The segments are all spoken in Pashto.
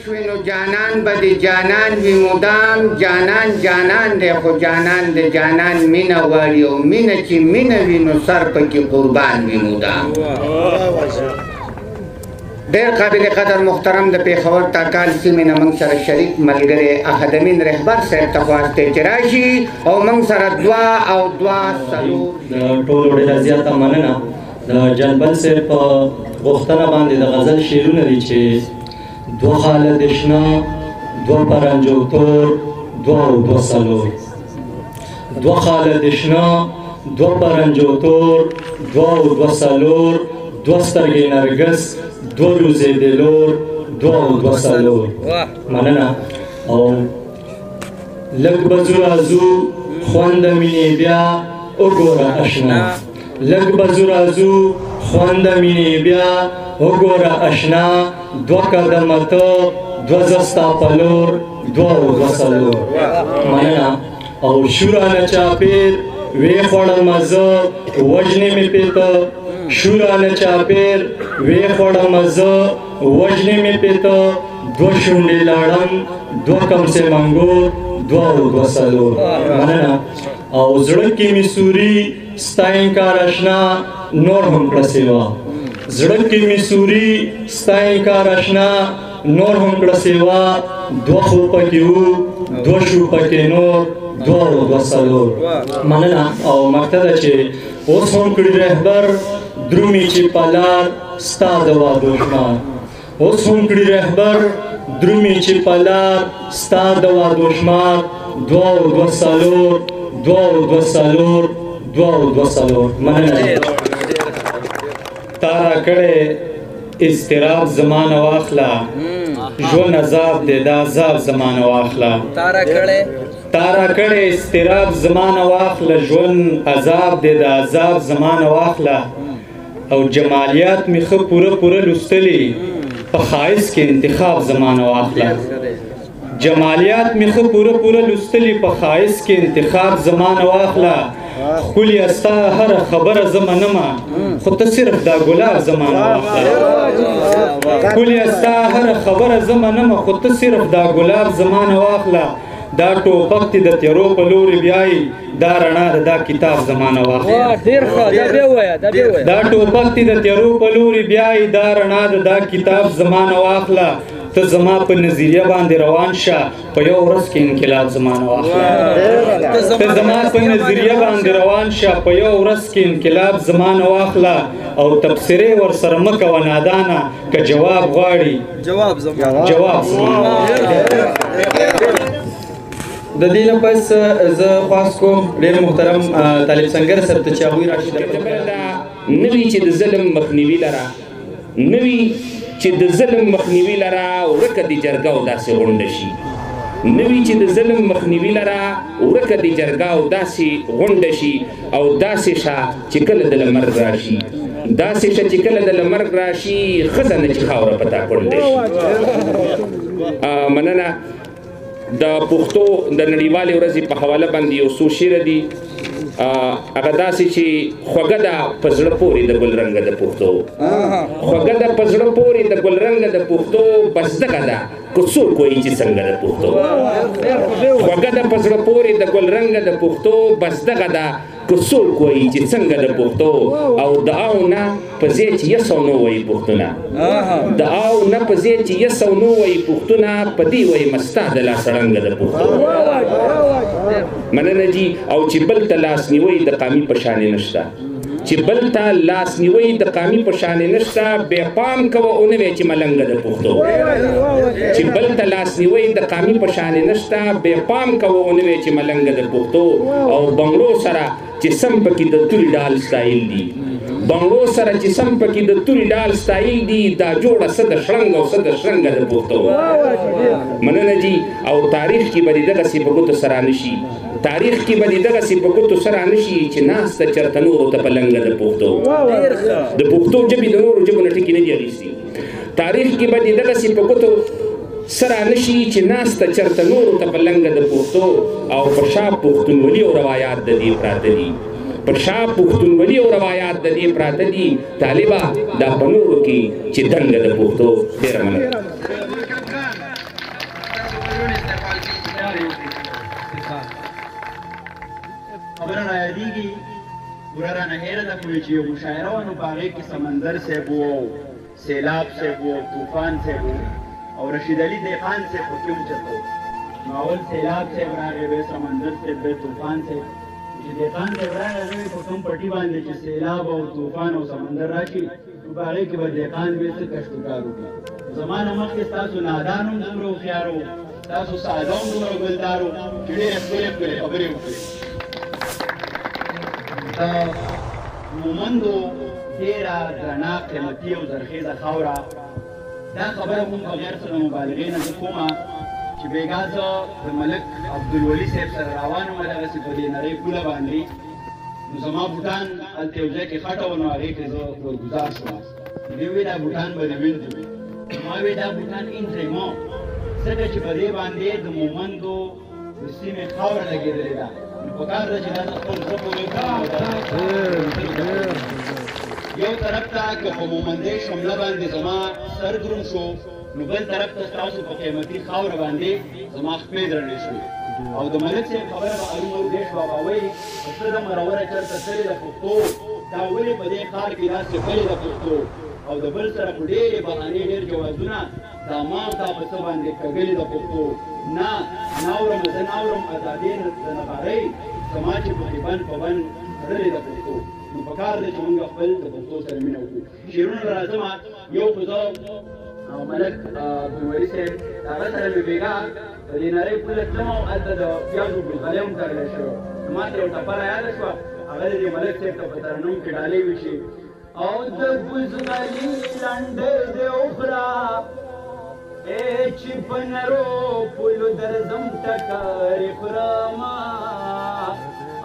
شوی نو جانان به د جانان وي مدام جانان جانان دی خو جانان د جانان مینه غواړي او مینه چې مینه وي نو سر پکې قربان وي مدام ډېر قابل قدر محترم د پېښور تاکال سیمې نه موږ سره شریک ملګری احدامین رهبر صاحب ته خواستې چې راشي او موږ سره دوه څلور د ټولو ډېره زیاته مننه د جلبل صاحب په غوښتنه باندې د غزل شعرونه دي چې دو خاله د شنه دو پرنجو تور دو څلور دو خاله د شنه دو پرنجو تور دو څلور دو سترګې نرګس دو روزې د لور دو څلور مننه او لږ به ځو راځو خوند مینې بیا وګوره اشنا لږ به ځو راځو خوند مینې بیا وګوره اشنا دوه قدمه ته دوه زه ستا په لور دوه څلور مننه او شورانه چاپېر ویې خوړمه زه وژنې مې پېته شورانه چاپېر ویې خوړمه زه وژنې مې پېته دوه شونډې لاړم دوه کمسې منګور دوه څلور مننه او زړه کې مې سوري ستا انکار اشنا نور هم کړه سیوا زړه کې مې سوري ستا انکار اشنا نور هم کړه سیوا دوه خو پکې وو دوه شو پکې نور دوه څلور مننه او مقصد چې اوس هم کړي رهبر درومي چې په لار ستا د وعدو شمار اوس هم کړي رهبر درومي چې په لار ستا د وعدو شمار دوه څلور دوه څلور مننه تارا کړې اضطراب زمانه واخلا ژوند عذاب دې دا عذاب زمانه واخلا تارا کړې اضطراب زمانه واخلا ژوند عذاب دې دا عذاب زمانه واخلا او جمالیات می خو پوره لستلی په خایس کې انتخاب زمانه واخلا جمالیات می خو پوره لستلی په خایس کې انتخاب زمانه واخلا خلی استا هر خبره زمانما خو ته صرف دا ګلاب زمانه واخلا خلی استا هر خبره زمانما خو ته صرف دا ګلاب زمانه واخلا دا ټوپک تی د تیرو په لوري بیاي دا رڼا دا کتاب زمانه واخلا ډیر ښه دا به وای دا ټوپک تی د تیرو په لوري بیاي دا رڼا دا کتاب زمانه واخلا ته زما په نظریه باندې روان شه په یو ورځ کې انقلاب زمانه واخلا ته زما په نظریه باندې روان شه په یو ورځ کې انقلاب زمانه واخلا او تبصره ور سره مکه و نادانه که جواب غواړي جواب زمانه د دې نه پس زه خواست کوم ډېر محترم طالب سنگر صاحب ته چې هغوی راشي نوي چې د ظلم مخنیوي لره نوي چې د ظلم مخنیوي لره ورکه د جرګه او داسې غونډه شي نوي چې د ظلم مخنیوي لره ورکه د جرګه او داسې غونډه شي او داسې شه چې کله د مرګ راشي داسې شه چې کله د مرګ راشي ښځه نه چې خاوره په تا کونډه شي مننه د پښتو د نړیوالې ورځې په حواله باندې یو څو شعر دي هغه داسې چې خوږه ده په زړه پورې د ګلرنګه د پښتو خوږه ده په زړه پورې د ګلرنګه د پښتو بس دغه ده که څوک وایي چې څنګه د پښتو خوږه ده په زړه پورې د ګلرنګه د پښتو بس دغه ده که څوک وایي چې څنګه د پښتو او د او نه په ځای چې یس او نو وایي پښتونه د او نه په ځای چې یس او نو وایي پښتونه په دې وایي مستا د لاس ړنګه د پښتو مننه جي او چې بل ته لاس نیوی د قامي په شانې نشته چې بل ته لاس نیوی د قامي په شانې نشته بې پام کوه او نه وایې چې ملنګه د پښتو چې بل ته لاس نیوی د قامي په شانې نشته بې پام کوه او نه وایې چې ملنګه د پښتو او بنګړو سره چې سم پکې د توري ډال سټایل دي بنګړو سره چې سم پکې د توري ډال سټایل دي دا جوړه څه د شړنګ او څه د شرنګه د پښتو مننه جي او تاریخ کې به دغسې په ګوتو سره نشي تاریخ کې به دغسې په ګوتو سره نشي چې ناسته چرته نورو ته پلنګه د پښتو د پښتو ژبې د نورو ژبو نه ټکي نه دي اخیستي تاریخ کې به دغسې په ګوتو سره نشي چې ناسته چرته نورو ته پلنګه د پښتو او په شا پښتونولي او روایات د دې پراته دي پر شا پښتونولي او روایات د دې پراته دي طالبه دا په نورو کې چې دنګه د پښتو ډېره مننه خبره را یادېږي پوره رانه هېره ده کومې چې یو مشاعره وه نو په هغې کې سمندر صاحب و سیلاب صاحب و طوفان صاحب و او رشید علي دهقان صاحب پکې هم چېرته و نو اول سیلاب صاحب راغی بیا سمندر صاحب بیا طوفان صاحب چې دهقان صاحب راغی هغه په کوم پټي باندې چې سیلاب او طوفان او سمندر راشي نو په هغې کې به دهقان بیا څه کشت وکار وکړي زما نه مخکې ستاسو نادان هم دومره هوښیار و ستاسو ساده هم دومره ګلدار و چې ډېرې ښکلې ښکلې خبرې وکړې د مومندو ډېره درنه قیمتي او زرخیزه خاوره دا خبره هم بغیر څه د مبالغې نه زه کومه چې بېګا زه د ملک عبدالولي صاحب سره روان وم دغسې په دې نرۍ پوله باندې نو زما بوټان هلته یو ځای کې خټه وه نو هغې کې زه ورګزار شوم دوی وایي دا بوټان به دې وینځو ما وی دا بوټان انتریمو ځکه چې په دې باندې د مومندو د سیمې خاوره لګېدلې ده نو پکار ده چې دا زه خپل زړه پورې کړم یو طرف ته که په مومندۍ شمله باندې زما سر دروند شو نو بل طرف ته ستاسو په قیمتي خاوره باندې زما خپې درنې شوې او د ملک صاحب خبره به ارومرو دېش بابا وایي که څه د مروره چېرته تلې د پښتو دا ولې په دې ښار کې داسې پلې د پښتو او د بل سره په ډېرې بهانې ډېر جوازونه دا ما تا په څه باندې کږلې د پښتو نه اورم زه نه اورم ازادي د نغارۍ زما چې په بند په بند تړلې د پښتو نو پکار دی چې موږ خپل د پښتو سره مینه وکړو شعرونه راځم یو خو زه او ملک عبدالولي صاحب هغه سره مې بېګا په دې نرۍ پوله تلم او هلته د پیازو ګلغلې هم تړلی شوی نو ما ته یو ټپه رایاده شوه هغه د دې ملک صاحب ته په ترنم کې ډالۍ وشي او د بزغلي لنډې دې وخوره چې په نرو پلو درځم ټکرې خورما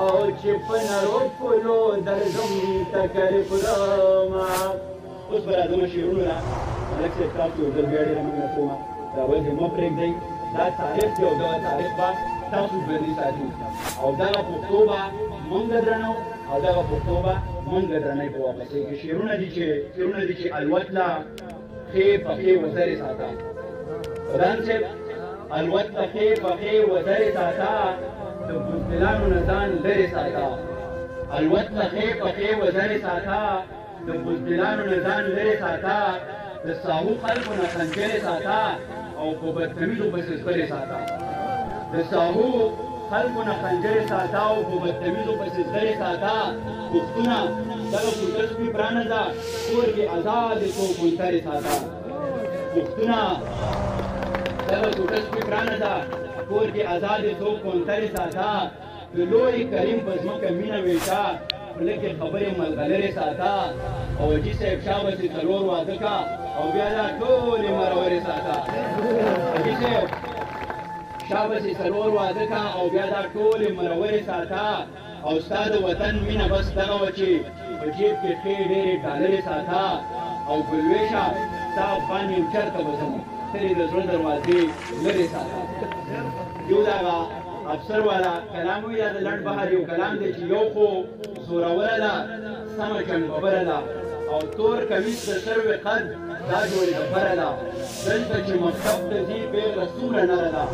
او چې په نرو پلو درځم ټکرې خورما اوس به راځم شعرونو را ملک صاحب تاسو یو ځل بیا ډېره مننه کوم دا ولې مه پرېږدئ دا تاریخ دی او دغه تاریخ به تاسو ژوندي ساتي او دغه پښتو به موږ درنو او دغه پښتو به موږ درنۍ په واپسۍ کې شعرونه دي چې الوت له ښې پښې وزرې ساته خدان صاحب الوت له ښې پښې وزرې ساته د بزدلانو نه ځان لرې ساته الوت له ښې پښې وزرې ساته د بزدلانو نه ځان لرې ساته د ساهو خلکو نه خنجرې ساته او په بدتمیزو پسې زغرې ساته د ساهو خلکو نه خنجرې ساته او په بدتمیزو پسې زغرې ساته پښتونه دغه کوټه سپي برانه ده کور کې ازادې څو کوترې ساته پښتونه دغه کوټه سپي برانه ده کور کې ازادې څو کوترې ساته د لوی کریم په ځمکه مینه ویشا خوله کې خبرې ملغلرې ساته او حاجي صاحب شاه بسې څلور واده کا او بیا دا ټولې مرورې ساته حاجي صاحب شاه بسې څلور واده کا او بیا دا ټولې مرورې ساته او ستا د وطن مینه بس دغه وه چې په جیب کې ښې ډېرې ډالرې ساته او ګلویشه ستا افغان یم چېرته به ځم ترې د زړه دروازې لرې ساته یو دغه افسر والا کلام وی دا د لنډ بهر یو کلام دی چې یو خو زوروره ده سمه چنګبره ده او تور کمیس د سروې قد دا جوړې ډبره ده دلته چې مکتب ته ځي بې رسوله نره ده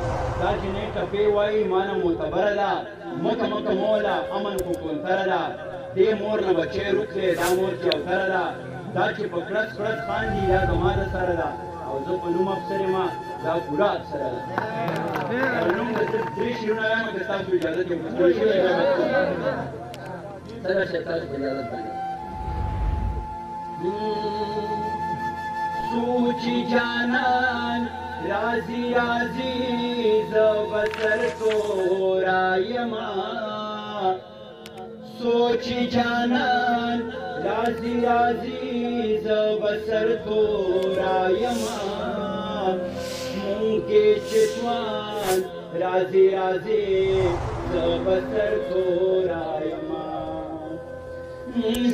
دا جنۍ ټپې وایي مانه معتبره ده مکه مکه موله امن خو کونتره ده دې مور نه بچی روک دی دا مور چې اوتره ده دا چې په کړس کړس خاندي دا زما د سره ده او زه په نوم افسر یم دا پوره افسره ده نوم د درې شعرونه وایم که ستاسو اجازت یې وکړئ څنګه چې تاسو په اجازت باندې سوچی جانان رازی رازی زبسر تو رایما سوچی جانان رازی رازی زبسر تو رایما مونگے چتوان رازی رازی زبسر تو رایما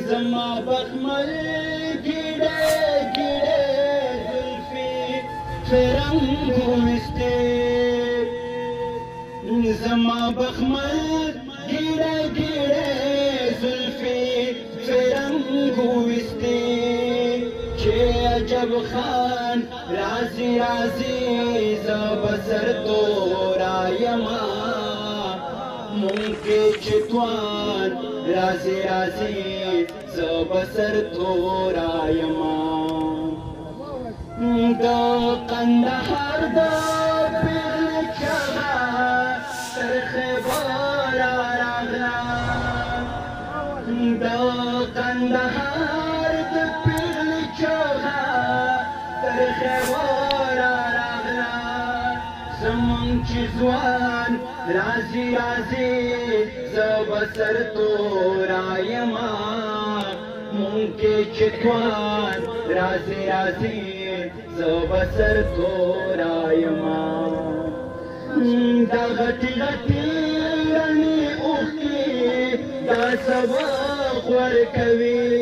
زما بخمل گیڑے گیڑے زلفی فرنگو مستے زما بخمل گیڑے گیڑے زلفی فرنگو مستے چه عجب خان رازی رازی زبسر تو رایما مونږ چې توان رازي رازي زه به سر تورایم د قندهار د پیغلې چغه تر خیبره راغله د قندهار د پیغلې چغه تر خیبره راغله زمونږ چې ځوان رازي رازي زه به سر تورایم مونږ چې توان رازي رازي زه به سر تورایم دا غټې غټې رڼې اوښکې دا سبق ورکوي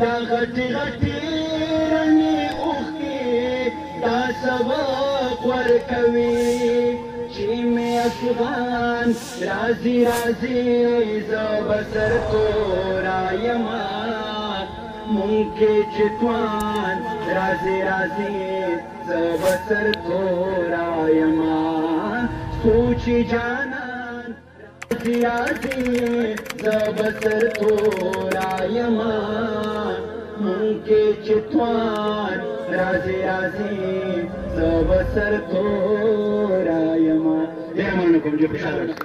دا غټې غټې رڼې اوښکې دا سبق ورکوي چې مې افغان رازي رازي زه به سر تورایم مونږ چې توان رازي رازي زه به سر تورایم سوچي جانان رازي رازي زه به سر تورایم مونږ چې توان رازي رازي زه به سر تورایم ډېر مننه کوم چې خوشحاله